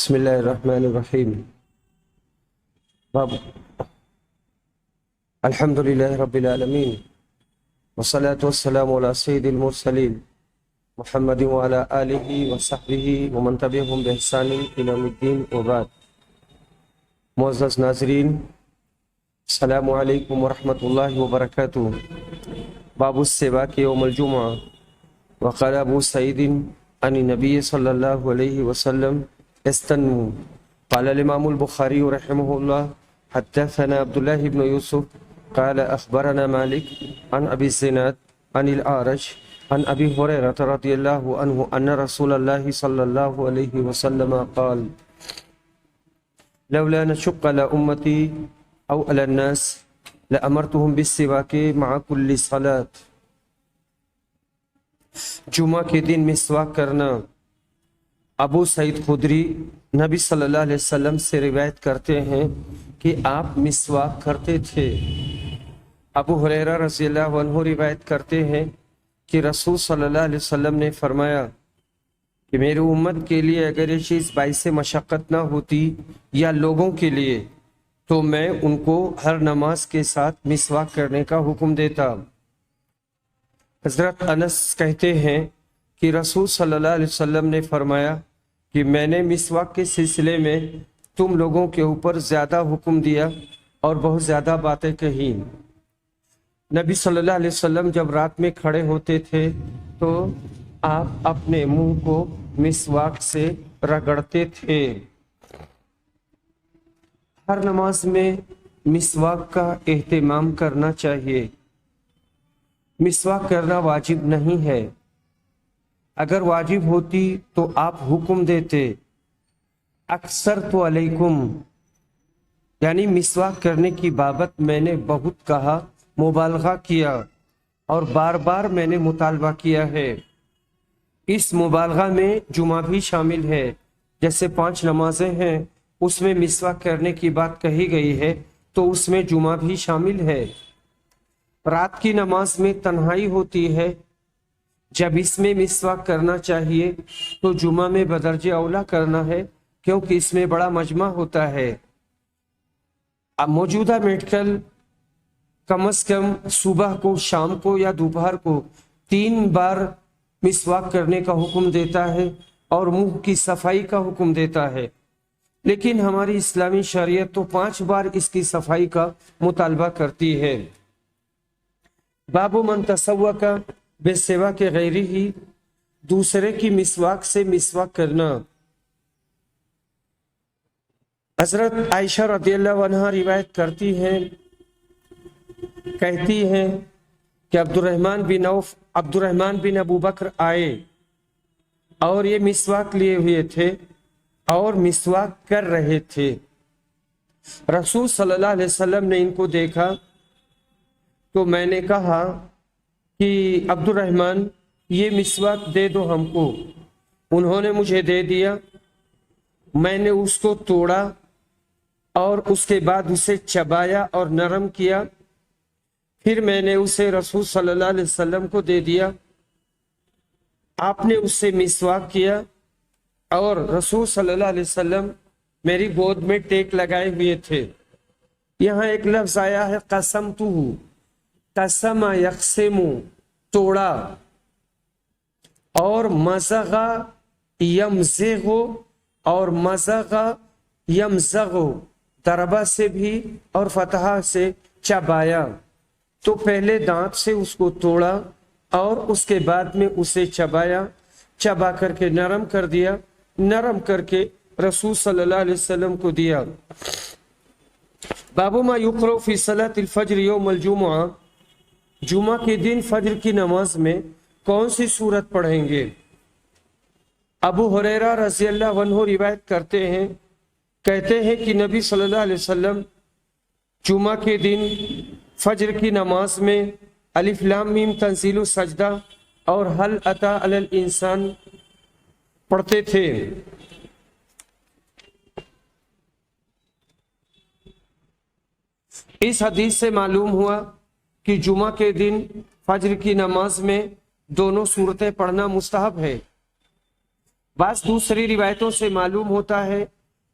بسم اللہ الرحمن الرحیم۔ باب الحمدللہ رب العالمین والصلاة والسلام علی سید المرسلین محمد وعلی آلہ وصحبہ ومن تبعہم بإحسان الی یوم الدین وبعد۔ معزز ناظرین، السلام علیکم ورحمۃ اللہ وبرکاتہ۔ باب السواک یوم الجمعہ۔ وقال ابو سعید عن النبی صلی اللہ علیہ وسلم استنوا۔ قال الامام البخاری رحمہ اللہ حدثنا عبد الله بن يوسف قال اخبرنا مالك عن ابي الزناد عن الاعرج عن ابي هريره رضي الله عنه ان رسول الله صلى الله عليه وسلم قال لولا نشق على امتي او على الناس لامرتهم بالسواك مع كل صلاه۔ جمعہ کے دن مسواک کرنا۔ ابو سعید خدری نبی صلی اللہ علیہ وسلم سے روایت کرتے ہیں کہ آپ مسواک کرتے تھے۔ ابو ہریرہ رضی اللہ عنہ روایت کرتے ہیں کہ رسول صلی اللہ علیہ وسلم نے فرمایا کہ میری امت کے لیے اگر یہ چیز باعث مشقت نہ ہوتی یا لوگوں کے لیے تو میں ان کو ہر نماز کے ساتھ مسواک کرنے کا حکم دیتا۔ حضرت انس کہتے ہیں کہ رسول صلی اللہ علیہ وسلم نے فرمایا کہ میں نے مسواک کے سلسلے میں تم لوگوں کے اوپر زیادہ حکم دیا اور بہت زیادہ باتیں کہیں۔ نبی صلی اللہ علیہ وسلم جب رات میں کھڑے ہوتے تھے تو آپ اپنے منہ کو مسواک سے رگڑتے تھے۔ ہر نماز میں مسواک کا اہتمام کرنا چاہیے۔ مسواک کرنا واجب نہیں ہے، اگر واجب ہوتی تو آپ حکم دیتے اکثر تو علیکم، یعنی مسواک کرنے کی بابت میں نے بہت کہا، مبالغہ کیا اور بار بار میں نے مطالبہ کیا ہے۔ اس مبالغہ میں جمعہ بھی شامل ہے، جیسے 5 نمازیں ہیں اس میں مسواک کرنے کی بات کہی گئی ہے تو اس میں جمعہ بھی شامل ہے۔ رات کی نماز میں تنہائی ہوتی ہے، جب اس میں مسواک کرنا چاہیے تو جمعہ میں بدرجہ اولا کرنا ہے، کیونکہ اس میں بڑا مجمع ہوتا ہے۔ اب موجودہ میڈیکل کم از کم صبح کو، شام کو یا دوپہر کو 3 بار مسواک کرنے کا حکم دیتا ہے اور منہ کی صفائی کا حکم دیتا ہے، لیکن ہماری اسلامی شریعت تو 5 بار اس کی صفائی کا مطالبہ کرتی ہے۔ باب من تسوک بسواک غیرہ، دوسرے کی مسواک سے مسواک کرنا۔ حضرت عائشہ رضی اللہ عنہا روایت کرتی ہیں، کہتی ہیں کہ عبد الرحمن بن ابو بکر آئے اور یہ مسواک لیے ہوئے تھے اور مسواک کر رہے تھے۔ رسول صلی اللہ علیہ وسلم نے ان کو دیکھا تو میں نے کہا کہ عبد الرحمن یہ مسواک دے دو ہم کو۔ انہوں نے مجھے دے دیا، میں نے اس کو توڑا اور اس کے بعد اسے چبایا اور نرم کیا، پھر میں نے اسے رسول صلی اللہ علیہ وسلم کو دے دیا۔ آپ نے اس سے مسواک کیا اور رسول صلی اللہ علیہ وسلم میری گود میں ٹیک لگائے ہوئے تھے۔ یہاں ایک لفظ آیا ہے قسمتہ، قسم یقسم، توڑا، اور مزغ یمزغ اور مزغ یمزغ، ضربہ سے بھی اور فتحہ سے چبایا۔ تو پہلے دانت سے اس کو توڑا اور اس کے بعد میں اسے چبایا، چبا کر کے نرم کر دیا، نرم کر کے رسول صلی اللہ علیہ وسلم کو دیا۔ باب ما یقرأ فی صلاۃ الفجر یوم الجمعہ، جمعہ کے دن فجر کی نماز میں کون سی سورت پڑھیں گے؟ ابو ہریرہ رضی اللہ عنہ روایت کرتے ہیں، کہتے ہیں کہ نبی صلی اللہ علیہ وسلم جمعہ کے دن فجر کی نماز میں الف لام میم تنزیل السجدہ اور هل اتى علی الانسان پڑھتے تھے۔ اس حدیث سے معلوم ہوا کہ جمعہ کے دن فجر کی نماز میں دونوں صورتیں پڑھنا مستحب ہے۔ بعض دوسری روایتوں سے معلوم ہوتا ہے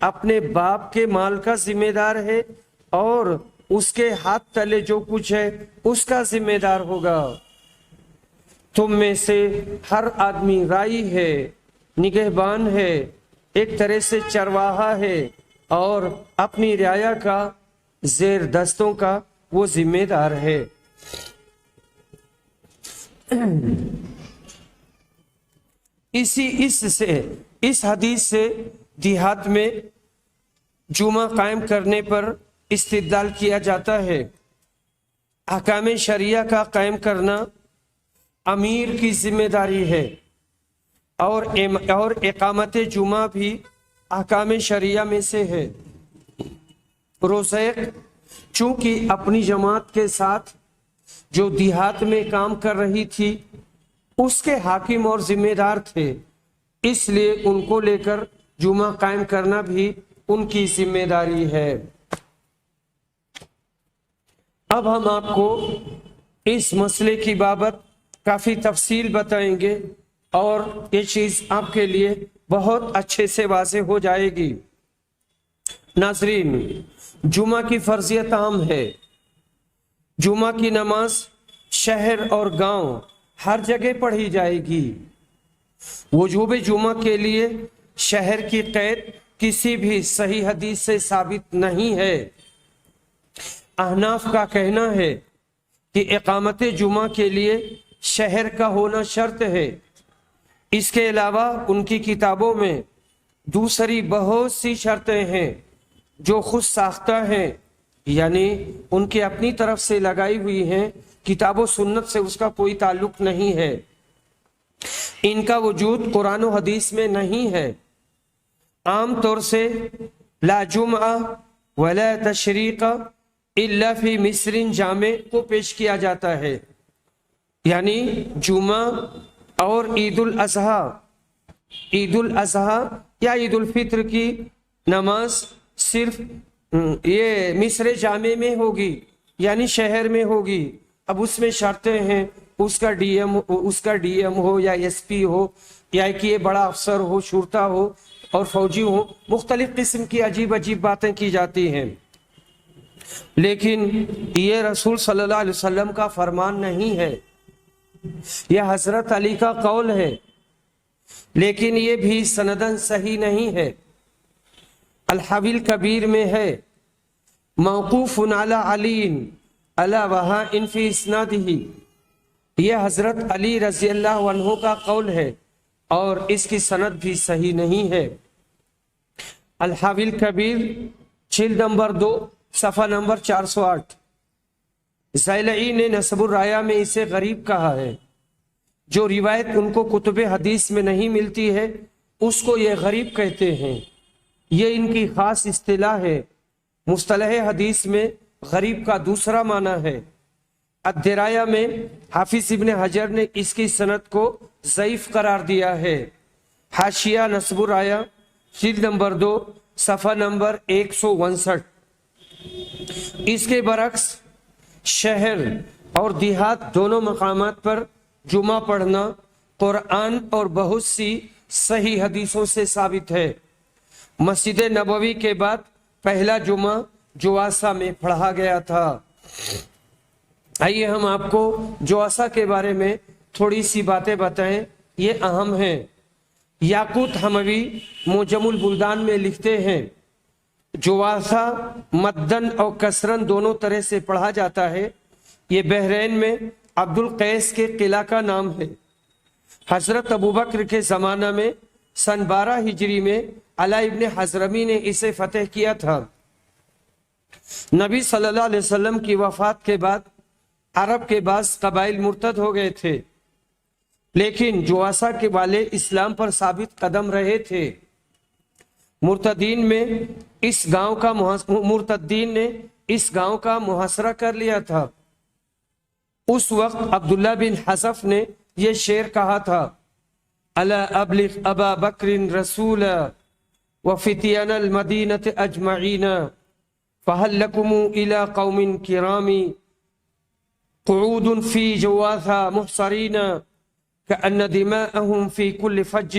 اپنے باپ کے مال کا ذمہ دار ہے اور اس کے ہاتھ تلے جو کچھ ہے اس کا ذمہ دار ہوگا۔ تم میں سے ہر آدمی رائی ہے، نگہبان ہے، ایک طرح سے چرواہا ہے اور اپنی رعایا کا، زیر دستوں کا وہ ذمہ دار ہے۔ اس حدیث سے دیہات میں جمعہ قائم کرنے پر استدلال کیا جاتا ہے۔ احکام شریعہ کا قائم کرنا امیر کی ذمہ داری ہے اور اقامت جمعہ بھی احکام شریعہ میں سے ہے۔ روزیق چونکہ اپنی جماعت کے ساتھ جو دیہات میں کام کر رہی تھی اس کے حاکم اور ذمہ دار تھے، اس لیے ان کو لے کر جمعہ قائم کرنا بھی ان کی ذمہ داری ہے۔ اب ہم آپ کو اس مسئلے کی بابت کافی تفصیل بتائیں گے اور یہ چیز آپ کے لیے بہت اچھے سے واضح ہو جائے گی۔ ناظرین، جمعہ کی فرضیت عام ہے۔ جمعہ کی نماز شہر اور گاؤں ہر جگہ پڑھی جائے گی۔ وجوب جمعہ کے لیے شہر کی قید کسی بھی صحیح حدیث سے ثابت نہیں ہے۔ احناف کا کہنا ہے کہ اقامت جمعہ کے لیے شہر کا ہونا شرط ہے۔ اس کے علاوہ ان کی کتابوں میں دوسری بہت سی شرطیں ہیں جو خود ساختہ ہیں، یعنی ان کی اپنی طرف سے لگائی ہوئی ہیں، کتاب و سنت سے اس کا کوئی تعلق نہیں ہے۔ ان کا وجود قرآن و حدیث میں نہیں ہے۔ عام طور سے لا جمعہ ولا تشریق الا فی مصر جامع کو پیش کیا جاتا ہے، یعنی جمعہ اور عید الاضحیٰ یا عید الفطر کی نماز صرف یہ مصر جامع میں ہوگی، یعنی شہر میں ہوگی۔ اب اس میں شرطیں ہیں، اس کا ڈی ایم ہو یا ایس پی ہو یا کہ یہ بڑا افسر ہو، شرطہ ہو اور فوجی ہو، مختلف قسم کی عجیب عجیب باتیں کی جاتی ہیں۔ لیکن یہ رسول صلی اللہ علیہ وسلم کا فرمان نہیں ہے، یہ حضرت علی کا قول ہے، لیکن یہ بھی سندن صحیح نہیں ہے۔ الحوی الکبیر میں ہے موقوف علی علی علی وہاں فی اسنادہ، یہ حضرت علی رضی اللہ عنہ کا قول ہے اور اس کی سند بھی صحیح نہیں ہے۔ الحوی الکبیر جلد نمبر 2 صفحہ نمبر 408۔ زیلعی نے نسب الرایہ میں اسے غریب کہا ہے۔ جو روایت ان کو کتب حدیث میں نہیں ملتی ہے اس کو یہ غریب کہتے ہیں، یہ ان کی خاص اصطلاح ہے۔ مصطلح حدیث میں غریب کا دوسرا معنی ہے۔ الدرایا میں حافظ ابن حجر نے اس کی سند کو ضعیف قرار دیا ہے۔ حاشیہ نسب الرایہ جلد نمبر 2 صفحہ نمبر 159۔ اس کے برعکس شہر اور دیہات دونوں مقامات پر جمعہ پڑھنا قرآن اور بہت سی صحیح حدیثوں سے ثابت ہے۔ مسجد نبوی کے بعد پہلا جمعہ جواسہ میں پڑھا گیا تھا۔ آئیے ہم آپ کو جواسہ کے بارے میں تھوڑی سی باتیں بتائیں، یہ اہم ہیں۔ یاقوت حموی معجم البلدان میں لکھتے ہیں جواسہ مدن اور کسرن دونوں طرح سے پڑھا جاتا ہے۔ یہ بحرین میں عبد القیس کے قلعہ کا نام ہے۔ حضرت ابوبکر کے زمانہ میں سن 12 ہجری میں علی ابن حضرمی نے اسے فتح کیا تھا۔ نبی صلی اللہ علیہ وسلم کی وفات کے بعد عرب کے بعض قبائل مرتد ہو گئے تھے، لیکن جواسہ کے والے اسلام پر ثابت قدم رہے تھے۔ مرتدین نے اس گاؤں کا محاصرہ کر لیا تھا۔ اس وقت عبداللہ بن حذف نے یہ شعر کہا تھا: الا ابلغ ابا بکر رسولا وفتیان المدینۃ اجمعین فہل لکم الی قوم کرام قعود فی جواثا محصرین کأن دماءہم فی کل فج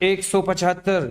175।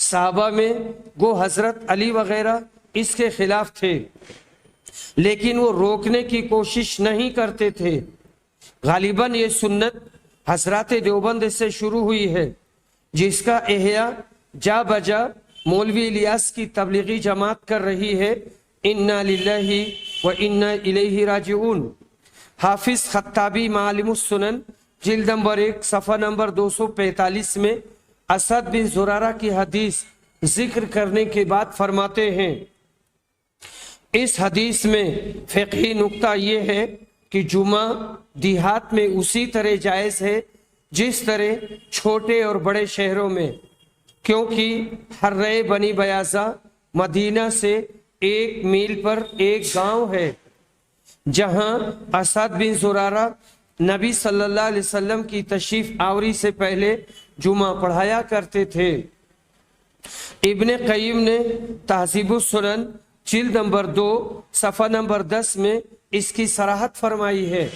صحابہ میں گو حضرت علی وغیرہ اس کے خلاف تھے، لیکن وہ روکنے کی کوشش نہیں کرتے تھے۔ غالباً یہ سنت حضرات دیوبند سے شروع ہوئی ہے، جس کا احیاء جا بجا مولوی الیاس کی تبلیغی جماعت کر رہی ہے۔ انا للہ و انا الیہ راجعون۔ حافظ خطابی معالم السنن جلد نمبر 1 صفحہ نمبر 245 میں اسد بن زرارہ کی حدیث ذکر کرنے کے بعد فرماتے ہیں، اس حدیث میں فقہی نکتہ یہ ہے کہ جمعہ دیہات میں اسی طرح جائز ہے جس طرح چھوٹے اور بڑے شہروں میں، کیونکہ حرہ بنی بیاضہ مدینہ سے 1 میل پر ایک گاؤں ہے جہاں اسد بن زرارہ نبی صلی اللہ علیہ وسلم کی تشریف آوری سے پہلے جمعہ پڑھایا کرتے تھے۔ ابن قیم نے تہذیب السنن جلد نمبر 2 صفحہ نمبر 10 میں اس کی صراحت فرمائی ہے۔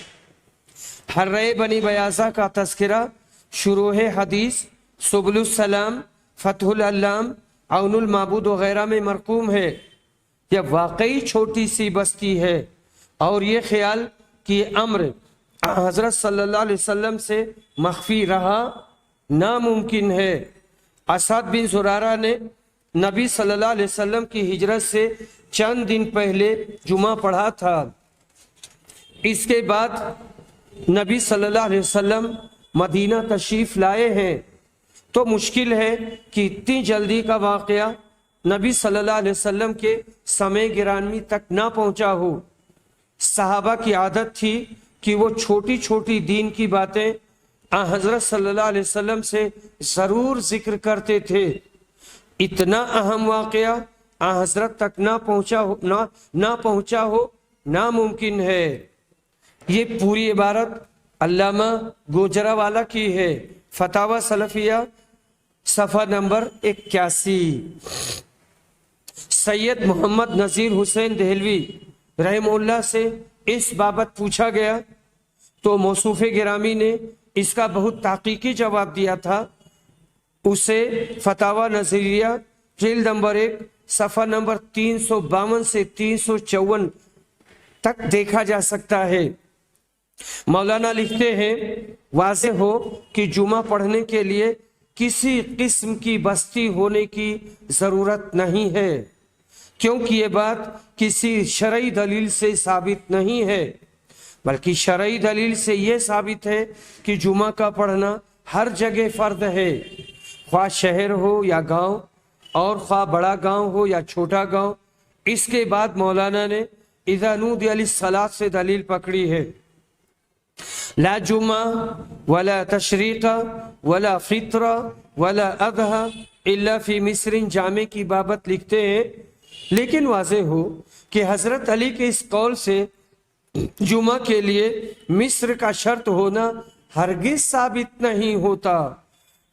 حرہ بنی بیاضہ کا تذکرہ شروح حدیث سبل السلام، فتح العلام، عون المعبود وغیرہ میں مرقوم ہے۔ یہ واقعی چھوٹی سی بستی ہے اور یہ خیال کہ امر حضرت صلی اللہ علیہ وسلم سے مخفی رہا ناممکن ہے۔ اسد بن زرارہ نے نبی صلی اللہ علیہ وسلم کی ہجرت سے چند دن پہلے جمعہ پڑھا تھا۔ اس کے بعد نبی صلی اللہ علیہ وسلم مدینہ تشریف لائے ہیں، تو مشکل ہے کہ اتنی جلدی کا واقعہ نبی صلی اللہ علیہ وسلم کے سمے گرامی تک نہ پہنچا ہو۔ صحابہ کی عادت تھی کہ وہ چھوٹی چھوٹی دین کی باتیں حضرت صلی اللہ علیہ وسلم سے ضرور ذکر کرتے تھے۔ اتنا اہم واقعہ حضرت تک نہ پہنچا ہو ناممکن ہے۔ یہ پوری عبارت علامہ گوجرانوالہ کی ہے، فتاوی سلفیہ صفحہ نمبر 81۔ سید محمد نذیر حسین دہلوی رحمہ اللہ سے اس بابت پوچھا گیا تو موصوف گرامی نے اس کا بہت تحقیقی جواب دیا تھا۔ اسے فتاوی نظریہ جلد نمبر 1 صفحہ نمبر 352 سے 354 تک دیکھا جا سکتا ہے۔ مولانا لکھتے ہیں، واضح ہو کہ جمعہ پڑھنے کے لیے کسی قسم کی بستی ہونے کی ضرورت نہیں ہے، کیونکہ یہ بات کسی شرعی دلیل سے ثابت نہیں ہے، بلکہ شرعی دلیل سے یہ ثابت ہے کہ جمعہ کا پڑھنا ہر جگہ فرض ہے، خواہ شہر ہو یا گاؤں، اور خواہ بڑا گاؤں ہو یا چھوٹا گاؤں۔ اس کے بعد مولانا نے اذا نودی للصلاۃ سے دلیل پکڑی ہے۔ لا جمعہ ولا تشریق ولا فطر ولا اضحى الا فی مصر جامع کی بابت لکھتے ہیں، لیکن واضح ہو کہ حضرت علی کے اس قول سے جمعہ کے لیے مصر کا شرط ہونا ہرگز ثابت نہیں ہوتا،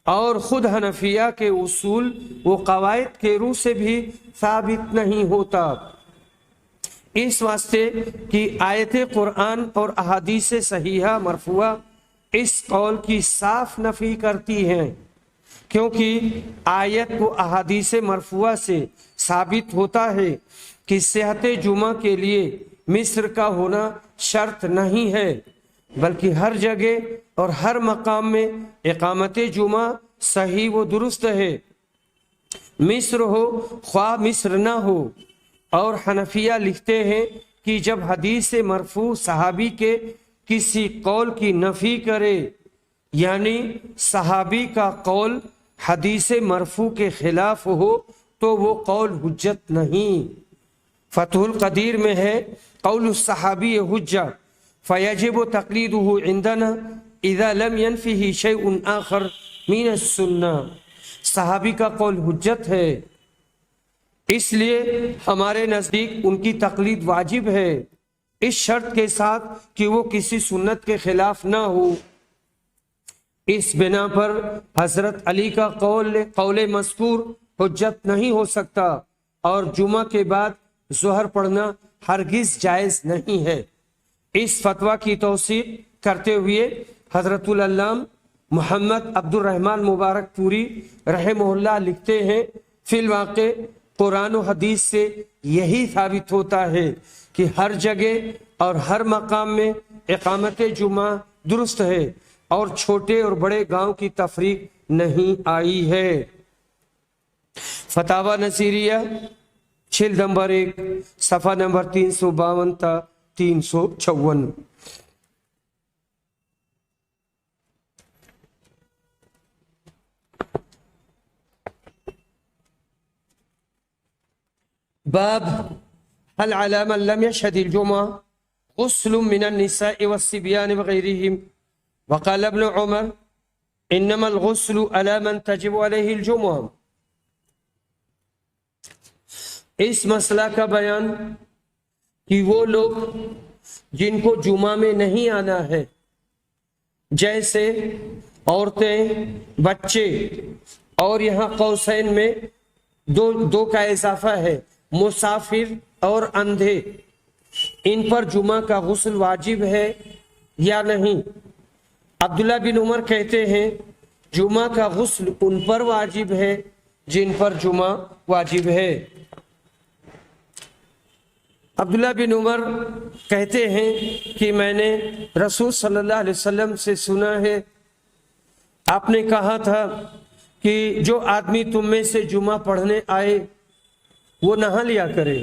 اور خود حنفیہ کے اصول و قواعد کے روح سے بھی ثابت نہیں ہوتا۔ اس واسطے کہ آیت قرآن اور احادیث صحیحہ مرفوعہ اس قول کی صاف نفی کرتی ہیں، کیونکہ آیت و احادیث مرفوعہ سے ثابت ہوتا ہے کہ صحت جمعہ کے لیے مصر کا ہونا شرط نہیں ہے، بلکہ ہر جگہ اور ہر مقام میں اقامت جمعہ صحیح و درست ہے، مصر ہو خواہ مصر نہ ہو۔ اور حنفیہ لکھتے ہیں کہ جب حدیث مرفوع صحابی کے کسی قول کی نفی کرے، یعنی صحابی کا قول حدیث مرفوع کے خلاف ہو، تو وہ قول حجت نہیں۔ فتح القدیر میں ہے، قول الصحابی حجہ فیجب تقلیدہ عندنا اذا لم ينفه شیء آخر من السنہ۔ صحابی کا قول حجت ہے، اس لیے ہمارے نزدیک ان کی تقلید واجب ہے، اس شرط کے ساتھ کہ وہ کسی سنت کے خلاف نہ ہو۔ اس بنا پر حضرت علی کا قول مذکور حجت نہیں ہو سکتا، اور جمعہ کے بعد ظہر پڑھنا ہرگز جائز نہیں ہے۔ اس فتویٰ کی توثیق کرتے ہوئے حضرت العلامہ محمد عبد الرحمن مبارک پوری رحمہ اللہ لکھتے ہیں فی الواقع قرآن و حدیث سے یہی ثابت ہوتا ہے کہ ہر جگہ اور ہر مقام میں اقامت جمعہ درست ہے اور چھوٹے اور بڑے گاؤں کی تفریق نہیں آئی ہے۔ فتاوی نصیریہ جلد نمبر 1 صفحہ نمبر 352 تا 356۔ باب هل على من لم يشهد الجمعة غسل من النساء والصبيان وغيرهم؟ وقال ابن عمر انما الغسل على من تجب عليه الجمعة۔ اس مسئلہ کا بیان کہ وہ لوگ جن کو جمعہ میں نہیں آنا ہے، جیسے عورتیں، بچے، اور یہاں قوسین میں دو کا اضافہ ہے، مسافر اور اندھے، ان پر جمعہ کا غسل واجب ہے یا نہیں؟ عبداللہ بن عمر کہتے ہیں جمعہ کا غسل ان پر واجب ہے جن پر جمعہ واجب ہے۔ عبداللہ بن عمر کہتے ہیں کہ میں نے رسول صلی اللہ علیہ وسلم سے سنا ہے، آپ نے کہا تھا کہ جو آدمی تم میں سے جمعہ پڑھنے آئے وہ نہا لیا کرے۔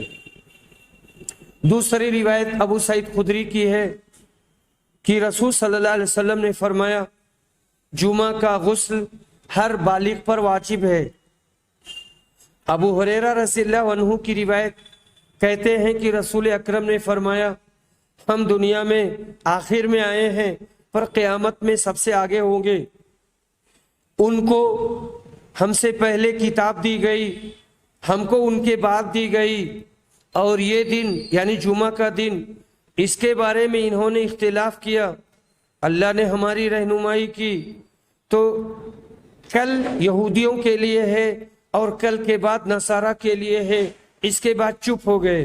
دوسری روایت ابو سعید خدری کی ہے کہ رسول صلی اللہ علیہ وسلم نے فرمایا جمعہ کا غسل ہر بالغ پر واجب ہے۔ ابو ہریرہ رضی اللہ عنہ کی روایت کہتے ہیں کہ رسول اکرم نے فرمایا ہم دنیا میں آخر میں آئے ہیں پر قیامت میں سب سے آگے ہوں گے، ان کو ہم سے پہلے کتاب دی گئی، ہم کو ان کے بعد دی گئی، اور یہ دن یعنی جمعہ کا دن اس کے بارے میں انہوں نے اختلاف کیا، اللہ نے ہماری رہنمائی کی، تو کل یہودیوں کے لیے ہے اور کل کے بعد نصارہ کے لیے ہے، اس کے بعد چپ ہو گئے۔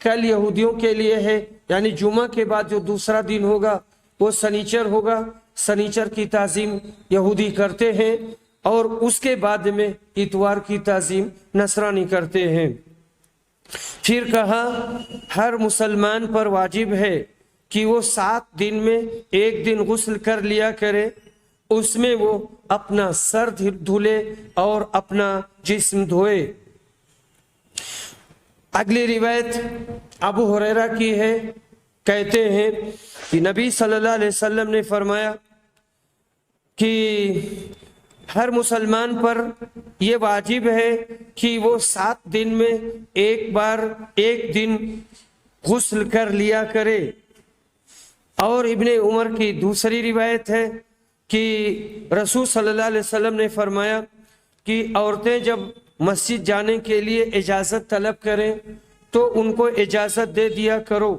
کل یہودیوں کے لیے ہے یعنی جمعہ کے بعد جو دوسرا دن ہوگا وہ سنیچر ہوگا، سنیچر کی تعظیم یہودی کرتے ہیں، اور اس کے بعد میں اتوار کی تعظیم نصرانی کرتے ہیں۔ پھر کہا ہر مسلمان پر واجب ہے کہ وہ 7 دن میں ایک دن غسل کر لیا کرے، اس میں وہ اپنا سر دھلے اور اپنا جسم دھوئے۔ اگلی روایت ابو ہریرہ کی ہے، کہتے ہیں کہ نبی صلی اللہ علیہ وسلم نے فرمایا کہ ہر مسلمان پر یہ واجب ہے کہ وہ 7 دن میں ایک دن غسل کر لیا کرے۔ اور ابن عمر کی دوسری روایت ہے کہ رسول صلی اللہ علیہ وسلم نے فرمایا کہ عورتیں جب مسجد جانے کے لیے اجازت طلب کریں تو ان کو اجازت دے دیا کرو۔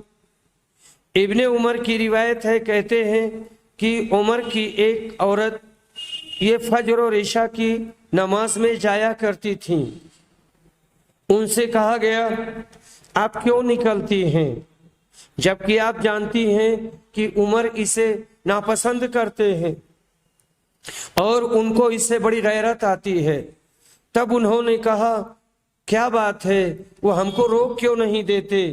ابن عمر کی روایت ہے، کہتے ہیں کہ عمر کی ایک عورت یہ فجر اور عشاء کی نماز میں جایا کرتی تھیں، ان سے کہا گیا آپ کیوں نکلتی ہیں جبکہ آپ جانتی ہیں کہ عمر اسے ناپسند کرتے ہیں اور ان کو اس سے بڑی غیرت آتی ہے؟ تب انہوں نے کہا کیا بات ہے، وہ ہم کو روک کیوں نہیں دیتے؟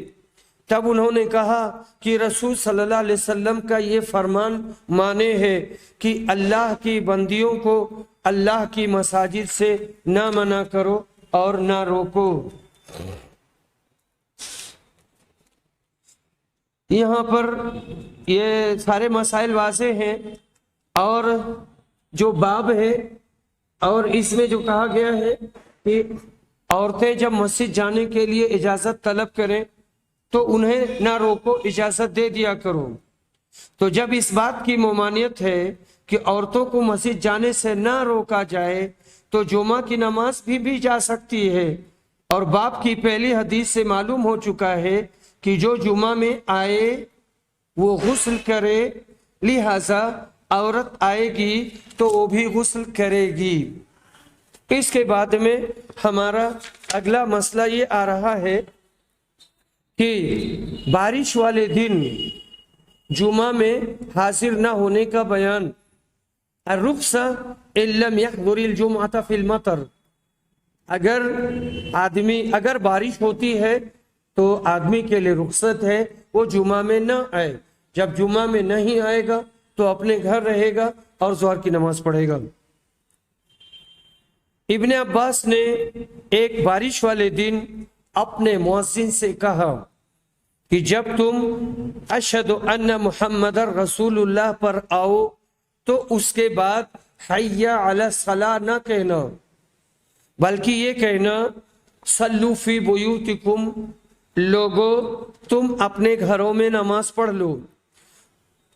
تب انہوں نے کہا کہ رسول صلی اللہ علیہ وسلم کا یہ فرمان مانے ہے کہ اللہ کی بندیوں کو اللہ کی مساجد سے نہ منع کرو اور نہ روکو۔ یہاں پر یہ سارے مسائل واضح ہیں، اور جو باب ہے اور اس میں جو کہا گیا ہے کہ عورتیں جب مسجد جانے کے لیے اجازت طلب کریں تو انہیں نہ روکو، اجازت دے دیا کرو۔ تو جب اس بات کی ممانعت ہے کہ عورتوں کو مسجد جانے سے نہ روکا جائے تو جمعہ کی نماز بھی جا سکتی ہے، اور باب کی پہلی حدیث سے معلوم ہو چکا ہے کہ جو جمعہ میں آئے وہ غسل کرے، لہذا عورت آئے گی تو وہ بھی غسل کرے گی۔ اس کے بعد میں ہمارا اگلا مسئلہ یہ آ رہا ہے کہ بارش والے دن جمعہ میں حاضر نہ ہونے کا بیان۔ الرخصہ ان لم يحضر الجمعة في المطر، اگر بارش ہوتی ہے تو آدمی کے لیے رخصت ہے وہ جمعہ میں نہ آئے، جب جمعہ میں نہیں آئے گا تو اپنے گھر رہے گا اور ظہر کی نماز پڑھے گا۔ ابن عباس نے ایک بارش والے دن اپنے مؤذن سے کہا کہ جب تم اشہد ان محمد رسول اللہ پر آؤ تو اس کے بعد حی علی الصلاۃ نہ کہنا، بلکہ یہ کہنا صلو فی بیوتکم، لوگو تم اپنے گھروں میں نماز پڑھ لو۔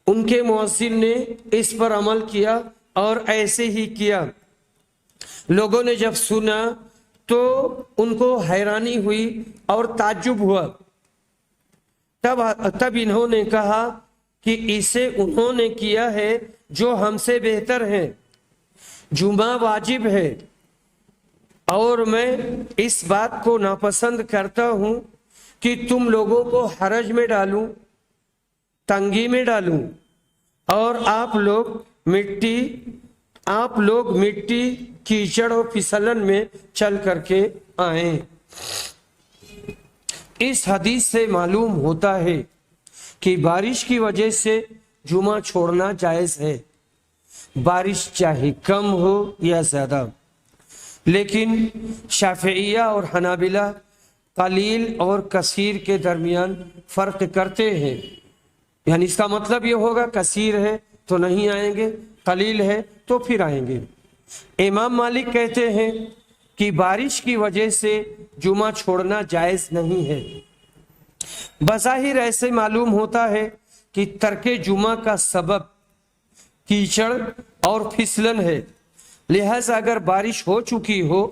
ان کے مؤذن نے اس پر عمل کیا اور ایسے ہی کیا۔ لوگوں نے جب سنا تو ان کو حیرانی ہوئی اور تعجب ہوا، تب انہوں نے کہا کہ اسے انہوں نے کیا ہے جو ہم سے بہتر ہے، جمعہ واجب ہے، اور میں اس بات کو ناپسند کرتا ہوں کہ تم لوگوں کو حرج میں ڈالوں، تنگی میں ڈالوں، اور آپ لوگ مٹی کیچڑ اور پھسلن میں چل کر کے آئیں۔ اس حدیث سے معلوم ہوتا ہے کہ بارش کی وجہ سے جمعہ چھوڑنا جائز ہے، بارش چاہے کم ہو یا زیادہ۔ لیکن شافعیہ اور حنابلہ قلیل اور کثیر کے درمیان فرق کرتے ہیں، یعنی اس کا مطلب یہ ہوگا کثیر ہے تو نہیں آئیں گے، قلیل ہے تو پھر آئیں گے۔ امام مالک کہتے ہیں کہ بارش کی وجہ سے جمعہ چھوڑنا جائز نہیں ہے۔ بظاہر ایسے معلوم ہوتا ہے کہ ترک جمعہ کا سبب کیچڑ اور پھسلن ہے، لہذا اگر بارش ہو چکی ہو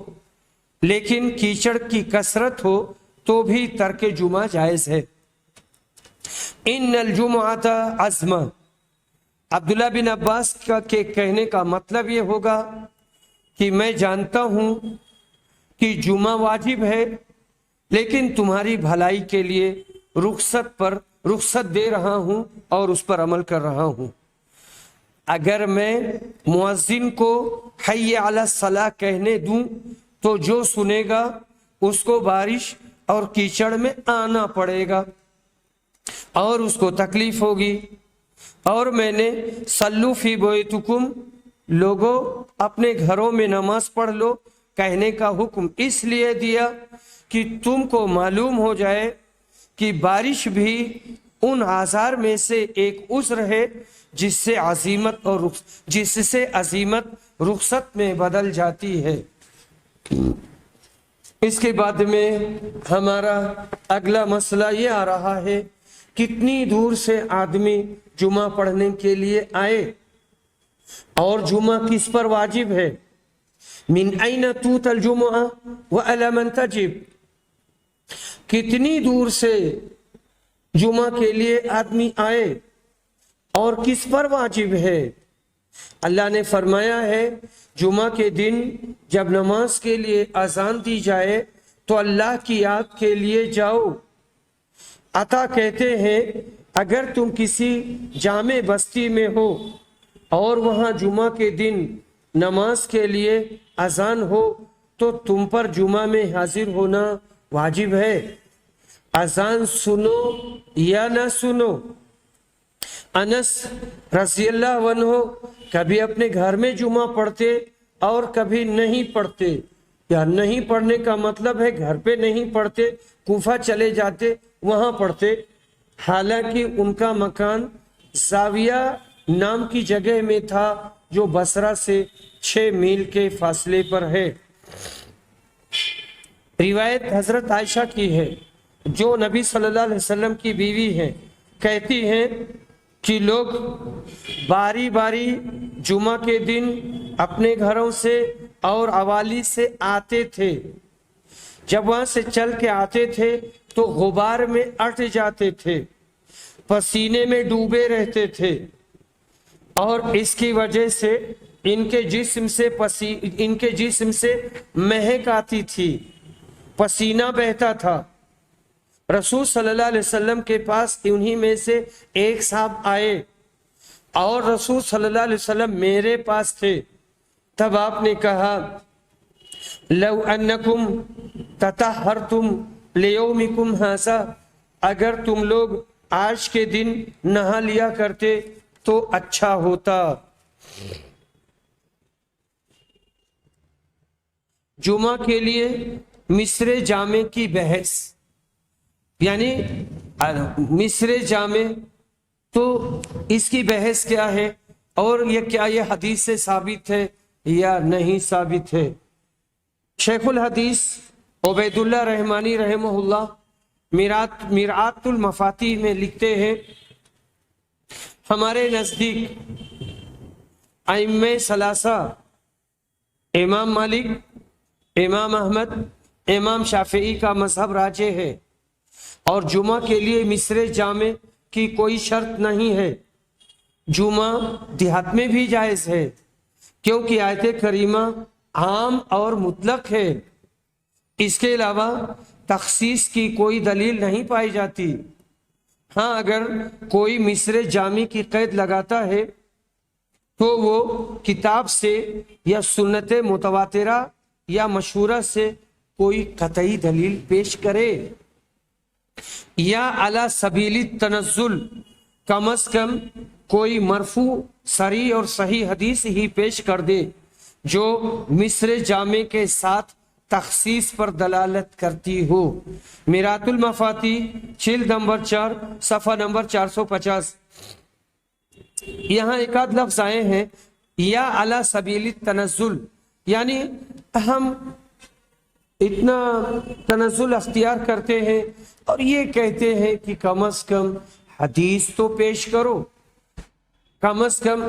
لیکن کیچڑ کی کثرت ہو تو بھی ترک جمعہ جائز ہے۔ ان الجمعۃ عزم، عبداللہ بن عباس کے کہنے کا مطلب یہ ہوگا کہ میں جانتا ہوں کہ جمعہ واجب ہے، لیکن تمہاری بھلائی کے لیے رخصت دے رہا ہوں اور اس پر عمل کر رہا ہوں۔ اگر میں مؤذن کو حی علی الصلاۃ کہنے دوں تو جو سنے گا اس کو بارش اور کیچڑ میں آنا پڑے گا اور اس کو تکلیف ہوگی، اور میں نے صلو فی بیوتکم، لوگوں اپنے گھروں میں نماز پڑھ لو کہنے کا حکم اس لیے دیا کہ تم کو معلوم ہو جائے کہ بارش بھی ان آثار میں سے ایک عذر ہے جس سے عزیمت رخصت میں بدل جاتی ہے۔ اس کے بعد میں ہمارا اگلا مسئلہ یہ آ رہا ہے، کتنی دور سے آدمی جمعہ پڑھنے کے لیے آئے اور جمعہ کس پر واجب ہے۔ من این توت الجمعہ وعلی من تجب، کتنی دور سے جمعہ کے لیے آدمی آئے اور کس پر واجب ہے۔ اللہ نے فرمایا ہے جمعہ کے دن جب نماز کے لیے اذان دی جائے تو اللہ کی یاد کے لیے جاؤ۔ عطا کہتے ہیں اگر تم کسی جامع بستی میں ہو اور وہاں جمعہ کے دن نماز کے لیے اذان ہو تو تم پر جمعہ میں حاضر ہونا واجب ہے، اذان سنو یا نہ سنو۔ انس رضی اللہ عنہ کبھی اپنے گھر میں جمعہ پڑھتے اور کبھی نہیں پڑھتے، یا نہیں پڑھنے کا مطلب ہے گھر پہ نہیں پڑھتے، کوفہ چلے جاتے وہاں پڑھتے، حالانکہ ان کا مکان زاویہ نام کی جگہ میں تھا جو بصرہ سے 6 میل کے فاصلے پر ہے۔ روایت حضرت عائشہ کی ہے جو نبی صلی اللہ علیہ وسلم کی بیوی ہیں، کہتی ہیں کہ لوگ باری باری جمعہ کے دن اپنے گھروں سے اور عوالی سے آتے تھے، جب وہاں سے چل کے آتے تھے تو غبار میں اٹ جاتے تھے، پسینے میں ڈوبے رہتے تھے، اور اس کی وجہ سے ان کے جسم سے مہک آتی تھی، پسینہ بہتا تھا۔ رسول صلی اللہ علیہ وسلم کے پاس انہی میں سے ایک صاحب آئے اور رسول صلی اللہ علیہ وسلم میرے پاس تھے، تب آپ نے کہا لو انکم تطہرتم لیومکم ھذا، اگر تم لوگ آج کے دن نہا لیا کرتے تو اچھا ہوتا۔ جمعہ کے لیے مصر جامع کی بحث، یعنی مصر جامع تو اس کی بحث کیا ہے، اور یہ کیا یہ حدیث سے ثابت ہے یا نہیں ثابت ہے۔ شیخ الحدیث عبید اللہ رحمانی رحمہ اللہ میرات المفاتیح میں لکھتے ہیں، ہمارے نزدیک ائمہ ثلاثہ امام مالک، امام احمد، امام شافعی کا مذہب راجح ہے، اور جمعہ کے لیے مصر جامع کی کوئی شرط نہیں ہے۔ جمعہ دیہات میں بھی جائز ہے، کیونکہ آیت کریمہ عام اور مطلق ہے، اس کے علاوہ تخصیص کی کوئی دلیل نہیں پائی جاتی۔ ہاں اگر کوئی مصر جامع کی قید لگاتا ہے تو وہ کتاب سے یا سنت متواترہ یا مشہورہ سے کوئی قطعی دلیل پیش کرے، یا علی سبیل التنزل کم از کم کوئی مرفوع صریح اور صحیح حدیث ہی پیش کر دے جو مصر جامع کے ساتھ تخصیص پر دلالت کرتی ہو۔ میرات المفاتیح جلد نمبر 4 صفحہ نمبر 450۔ یہاں ایک آدھ لفظ آئے ہیں یا علی سبیل التنزل، یعنی ہم اتنا تنزل اختیار کرتے ہیں اور یہ کہتے ہیں کہ کم از کم حدیث تو پیش کرو، کم از کم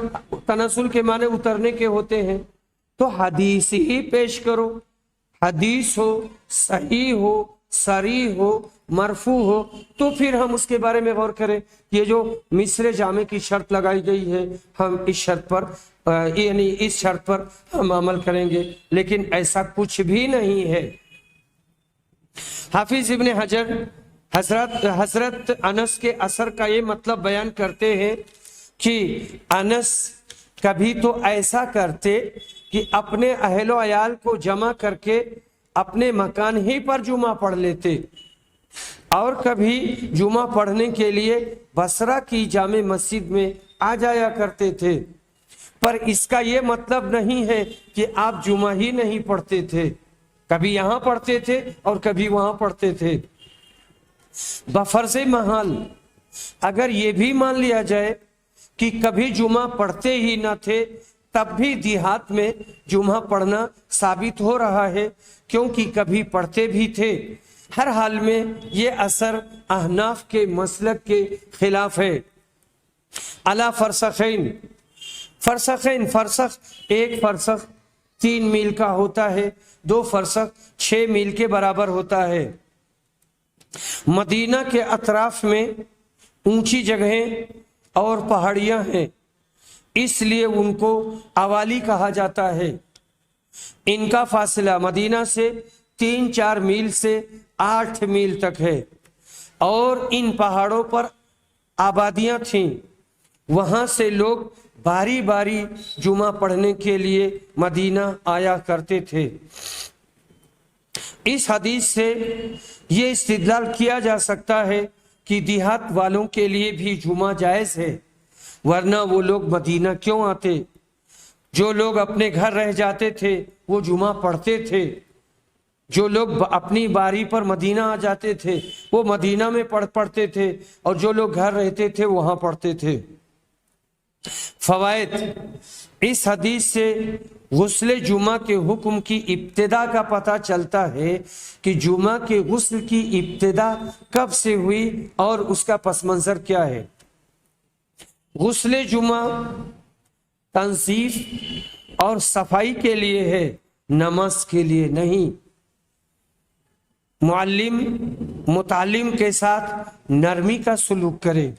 تنزل کے معنی اترنے کے ہوتے ہیں، تو حدیث ہی پیش کرو، حدیث ہو، صحیح ہو، صریح ہو، مرفوع ہو، تو پھر ہم اس کے بارے میں غور کریں۔ یہ جو مصر جامع کی شرط لگائی گئی ہے، ہم اس شرط پر یعنی اس شرط پر ہم عمل کریں گے، لیکن ایسا کچھ بھی نہیں ہے۔ حافظ ابن حجر حضرت انس کے اثر کا یہ مطلب بیان کرتے ہیں کہ انس کبھی تو ایسا کرتے کہ اپنے اہل و عیال کو جمع کر کے اپنے مکان ہی پر جمعہ پڑھ لیتے، اور کبھی جمعہ پڑھنے کے لیے بصرہ کی جامع مسجد میں آ جایا کرتے تھے، پر اس کا یہ مطلب نہیں ہے کہ آپ جمعہ ہی نہیں پڑھتے تھے، کبھی یہاں پڑھتے تھے اور کبھی وہاں پڑھتے تھے۔ بفرض محال اگر یہ بھی مان لیا جائے کہ کبھی جمعہ پڑھتے ہی نہ تھے، تب بھی دیہات میں جمعہ پڑھنا ثابت ہو رہا ہے، کیونکہ کبھی پڑھتے بھی تھے۔ ہر حال میں یہ اثر احناف کے مسلک کے خلاف ہے۔ علی فرسخین، فرسخین، فرسخ ایک فرسخ 3 میل کا ہوتا ہے، 2 فرسخ 6 میل کے برابر ہوتا ہے۔ مدینہ کے اطراف میں اونچی جگہیں اور پہاڑیاں ہیں، اس لیے ان کو اوالی کہا جاتا ہے۔ ان کا فاصلہ مدینہ سے 3-4 میل سے 8 میل تک ہے، اور ان پہاڑوں پر آبادیاں تھیں، وہاں سے لوگ باری باری جمعہ پڑھنے کے لیے مدینہ آیا کرتے تھے۔ اس حدیث سے یہ استدلال کیا جا سکتا ہے کہ دیہات والوں کے لیے بھی جمعہ جائز ہے، ورنہ وہ لوگ مدینہ کیوں آتے؟ جو لوگ اپنے گھر رہ جاتے تھے وہ جمعہ پڑھتے تھے، جو لوگ اپنی باری پر مدینہ آ جاتے تھے وہ مدینہ میں پڑھتے تھے، اور جو لوگ گھر رہتے تھے وہاں پڑھتے تھے۔ فوائد: اس حدیث سے غسل جمعہ کے حکم کی ابتدا کا پتہ چلتا ہے کہ جمعہ کے غسل کی ابتدا کب سے ہوئی اور اس کا پس منظر کیا ہے۔ غسل جمعہ تنظیف اور صفائی کے لیے ہے، نماز کے لیے نہیں۔ معلم متعلم کے ساتھ نرمی کا سلوک کرے۔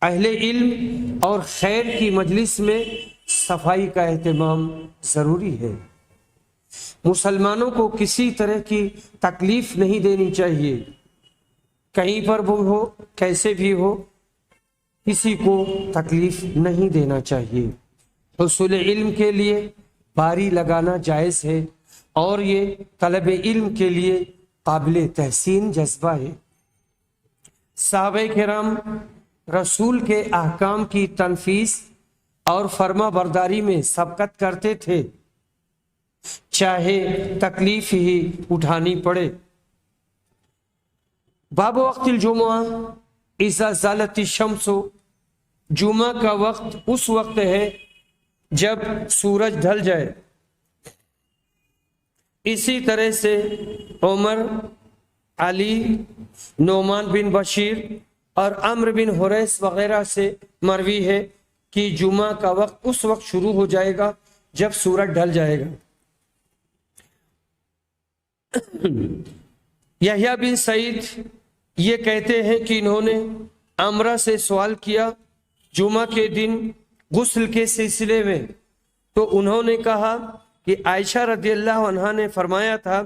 اہل علم اور خیر کی مجلس میں صفائی کا اہتمام ضروری ہے۔ مسلمانوں کو کسی طرح کی تکلیف نہیں دینی چاہیے، کہیں پر بھی ہو، کیسے بھی ہو۔ کسی کو تکلیف نہیں دینا چاہیے۔ حصول علم کے لیے باری لگانا جائز ہے اور یہ طلب علم کے لیے قابل تحسین جذبہ ہے۔ صحابہ کرام رسول کے احکام کی تنفیذ اور فرما برداری میں سبقت کرتے تھے، چاہے تکلیف ہی اٹھانی پڑے۔ باب وقت الجمعہ اذا زالت الشمس، جمعہ کا وقت اس وقت ہے جب سورج ڈھل جائے۔ اسی طرح سے عمر، علی، نعمان بن بشیر اور عمرو بن حریث وغیرہ سے مروی ہے کہ جمعہ کا وقت اس وقت شروع ہو جائے گا جب سورج ڈھل جائے گا۔ یحییٰ بن سعید یہ کہتے ہیں کہ انہوں نے عمرہ سے سوال کیا جمعہ کے دن غسل کے سلسلے میں، تو انہوں نے کہا کہ عائشہ رضی اللہ عنہا نے فرمایا تھا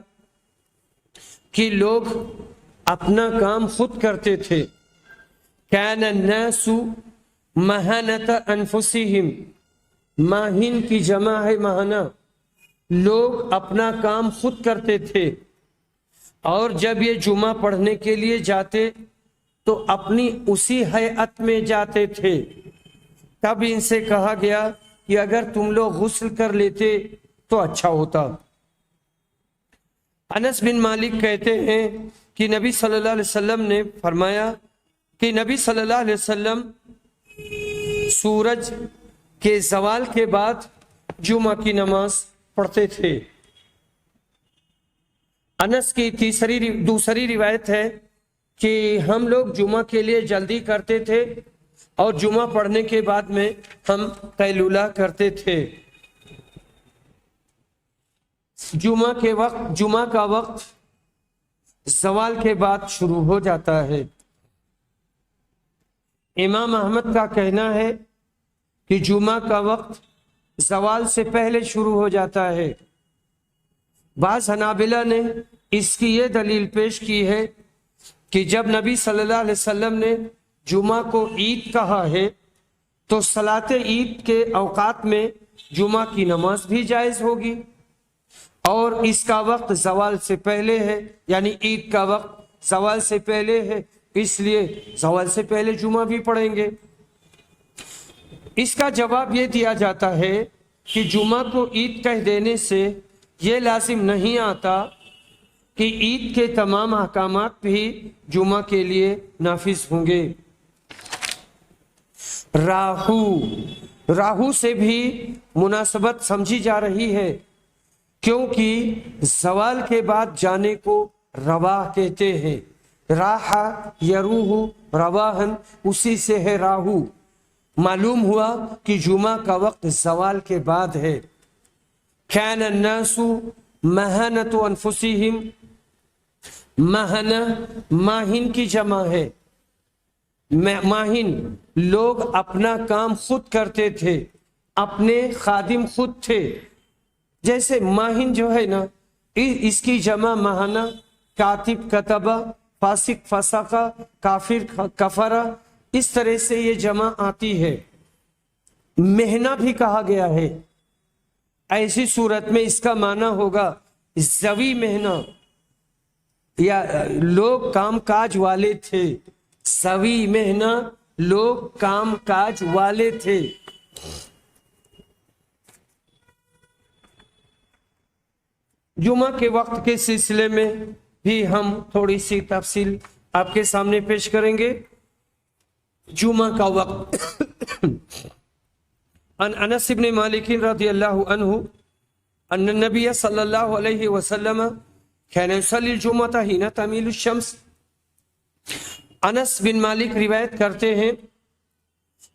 کہ لوگ اپنا کام خود کرتے تھے۔ کان الناس مہانۃ انفسہم، ماہن کی جمع ہے مہانہ، لوگ اپنا کام خود کرتے تھے، اور جب یہ جمعہ پڑھنے کے لیے جاتے تو اپنی اسی ہیئت میں جاتے تھے۔ تب ان سے کہا گیا کہ اگر تم لوگ غسل کر لیتے تو اچھا ہوتا۔ انس بن مالک کہتے ہیں کہ نبی صلی اللہ علیہ وسلم نے فرمایا کہ نبی صلی اللہ علیہ وسلم سورج کے زوال کے بعد جمعہ کی نماز پڑھتے تھے۔ انس کی دوسری روایت ہے کہ ہم لوگ جمعہ کے لیے جلدی کرتے تھے اور جمعہ پڑھنے کے بعد میں ہم قیلولہ کرتے تھے۔ جمعہ کا وقت زوال کے بعد شروع ہو جاتا ہے۔ امام احمد کا کہنا ہے کہ جمعہ کا وقت زوال سے پہلے شروع ہو جاتا ہے۔ بعض حنابلہ نے اس کی یہ دلیل پیش کی ہے کہ جب نبی صلی اللہ علیہ وسلم نے جمعہ کو عید کہا ہے تو صلاۃ عید کے اوقات میں جمعہ کی نماز بھی جائز ہوگی، اور اس کا وقت زوال سے پہلے ہے، یعنی عید کا وقت زوال سے پہلے ہے، اس لیے زوال سے پہلے جمعہ بھی پڑھیں گے۔ اس کا جواب یہ دیا جاتا ہے کہ جمعہ کو عید کہہ دینے سے یہ لازم نہیں آتا کہ عید کے تمام احکامات بھی جمعہ کے لیے نافذ ہوں گے۔ راہو سے بھی مناسبت سمجھی جا رہی ہے، کیونکہ زوال کے بعد جانے کو رواح کہتے ہیں۔ راح یروح رواحن، اسی سے ہے راہو۔ معلوم ہوا کہ جمعہ کا وقت زوال کے بعد ہے۔ کان الناس مہانۃ انفسہم، مہنہ ماہن کی جمع ہے، ماہن لوگ اپنا کام خود کرتے تھے، اپنے خادم خود تھے۔ جیسے ماہن جو ہے نا، اس کی جمع مہانہ، کاتب کتبہ، فاسق فسقہ، کافر کفرہ، اس طرح سے یہ جمع آتی ہے۔ مہنہ بھی کہا گیا ہے، ایسی صورت میں اس کا معنی ہوگا زوی مہنہ، یا لوگ کام کاج والے تھے۔ زوی مہنہ، لوگ کام کاج والے تھے۔ جمعہ کے وقت کے سلسلے میں بھی ہم تھوڑی سی تفصیل آپ کے سامنے پیش کریں گے۔ جمعہ کا وقت ان انس بن مالک رضی اللہ عنہ ان النبی صلی اللہ علیہ وسلم كان يصلي الجمعة حين تميل الشمس۔ انس بن مالک روایت کرتے ہیں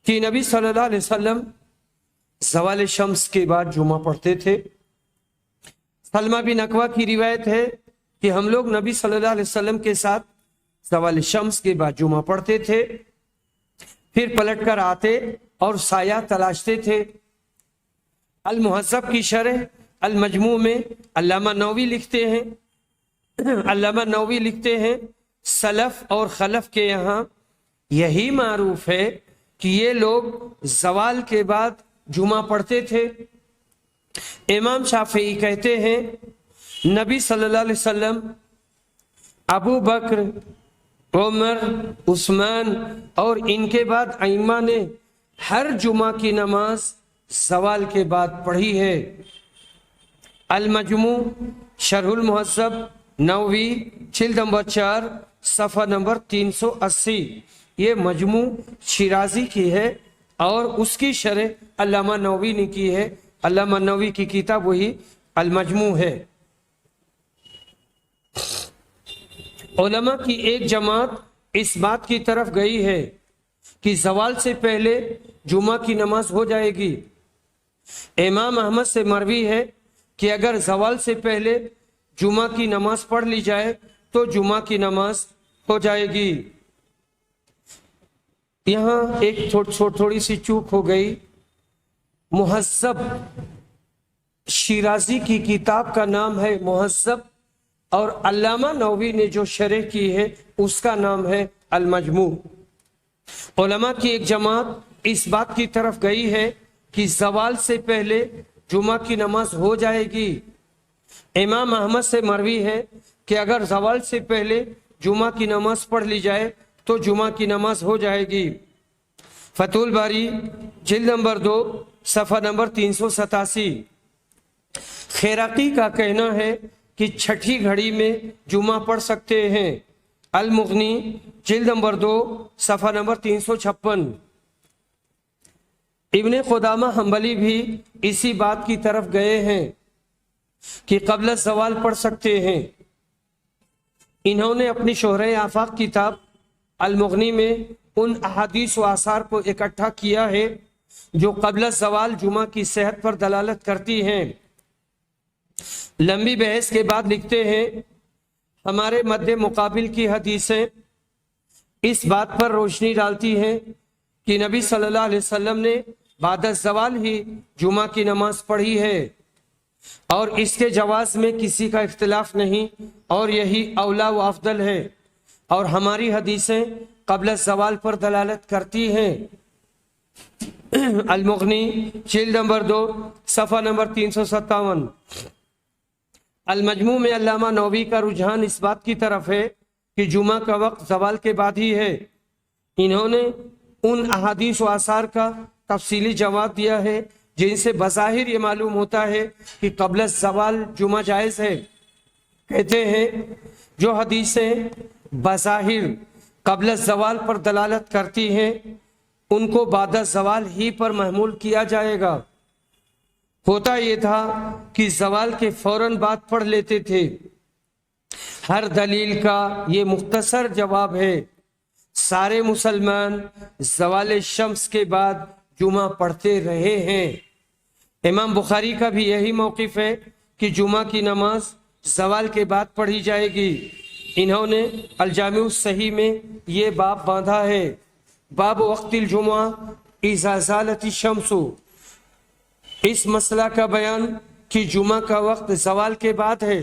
کہ نبی صلی اللہ علیہ وسلم زوال شمس کے بعد جمعہ پڑھتے تھے۔ سلمہ بن اکوع کی روایت ہے کہ ہم لوگ نبی صلی اللہ علیہ وسلم کے ساتھ زوال شمس کے بعد جمعہ پڑھتے تھے، پھر پلٹ کر آتے اور سایہ تلاشتے تھے۔ المہذب کی شرح المجموع میں علامہ نووی لکھتے ہیں سلف اور خلف کے یہاں یہی معروف ہے کہ یہ لوگ زوال کے بعد جمعہ پڑھتے تھے۔ امام شافعی کہتے ہیں نبی صلی اللہ علیہ وسلم، ابو بکر، عمر، عثمان اور ان کے بعد ائمہ نے ہر جمعہ کی نماز زوال کے بعد پڑھی ہے۔ المجموع شرح المہذب نووی جلد نمبر 4 صفحہ نمبر 380، یہ مجموع شیرازی کی ہے اور اس کی شرح علامہ نووی نے کی ہے۔ علامہ نووی کی کتاب وہی المجموع ہے۔ علماء کی ایک جماعت اس بات کی طرف گئی ہے کہ زوال سے پہلے جمعہ کی نماز ہو جائے گی۔ امام احمد سے مروی ہے کہ اگر زوال سے پہلے جمعہ کی نماز پڑھ لی جائے تو جمعہ کی نماز ہو جائے گی۔ یہاں ایک تھوڑی سی چوک ہو گئی۔ مہذب شیرازی کی کتاب کا نام ہے مہذب اور علامہ نووی نے جو شرح کی ہے اس کا نام ہے المجموع۔ علماء کی ایک جماعت اس بات کی طرف گئی ہے کہ زوال سے پہلے جمعہ کی نماز ہو جائے گی۔ امام احمد سے مروی ہے کہ اگر زوال سے پہلے جمعہ کی نماز پڑھ لی جائے تو جمعہ کی نماز ہو جائے گی۔ فتح الباری جلد نمبر 2 صفحہ نمبر 387۔ خیراقی کا کہنا ہے کہ چھٹی گھڑی میں جمعہ پڑھ سکتے ہیں۔ المغنی جلد نمبر 2 صفحہ نمبر 356۔ ابن قدامہ حنبلی بھی اسی بات کی طرف گئے ہیں کہ قبل الزوال پڑھ سکتے ہیں۔ انہوں نے اپنی شہرہ آفاق کتاب المغنی میں ان احادیث و آثار کو اکٹھا کیا ہے جو قبل الزوال جمعہ کی صحت پر دلالت کرتی ہیں۔ لمبی بحث کے بعد لکھتے ہیں ہمارے مد مقابل کی حدیثیں اس بات پر روشنی ڈالتی ہیں کہ نبی صلی اللہ علیہ وسلم نے بعد الزوال ہی جمعہ کی نماز پڑھی ہے اور اس کے جواز میں کسی کا اختلاف نہیں اور یہی اولا و افضل ہے، اور ہماری حدیثیں قبل الزوال پر دلالت کرتی ہیں۔ المغنی جلد نمبر 2 صفحہ نمبر 357۔ المجموع میں علامہ نووی کا رجحان اس بات کی طرف ہے کہ جمعہ کا وقت زوال کے بعد ہی ہے۔ انہوں نے ان احادیث و آثار کا تفصیلی جواب دیا ہے جن سے بظاہر یہ معلوم ہوتا ہے کہ قبل الزوال جمعہ جائز ہے۔ کہتے ہیں جو حدیثیں بظاہر قبل الزوال پر دلالت کرتی ہیں ان کو بعد الزوال ہی پر محمول کیا جائے گا۔ ہوتا یہ تھا کہ زوال کے فوراً بعد پڑھ لیتے تھے۔ ہر دلیل کا یہ مختصر جواب ہے، سارے مسلمان زوال شمس کے بعد جمعہ پڑھتے رہے ہیں۔ امام بخاری کا بھی یہی موقف ہے کہ جمعہ کی نماز زوال کے بعد پڑھی جائے گی۔ انہوں نے الجامع الصحیح میں یہ باب باندھا ہے، باب وقت الجمعہ اذا زالت الشمس، اس مسئلہ کا بیان کہ جمعہ کا وقت زوال کے بعد ہے۔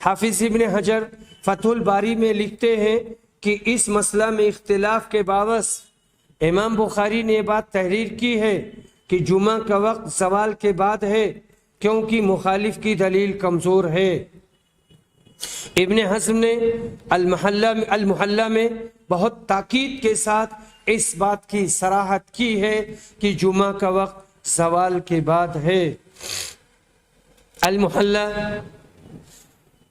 حافظ ابن حجر فتح الباری میں لکھتے ہیں کہ اس مسئلہ میں اختلاف کے باعث امام بخاری نے یہ بات تحریر کی ہے کہ جمعہ کا وقت زوال کے بعد ہے کیونکہ مخالف کی دلیل کمزور ہے۔ ابن حزم نے المحلہ میں بہت تاکید کے ساتھ اس بات کی صراحت کی ہے کہ جمعہ کا وقت زوال کے بعد ہے۔ المحلہ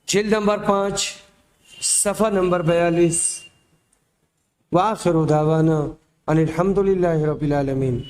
جلد نمبر 5 صفحہ نمبر 42۔ وآخر دعوانا ان الحمد للہ رب العالمین۔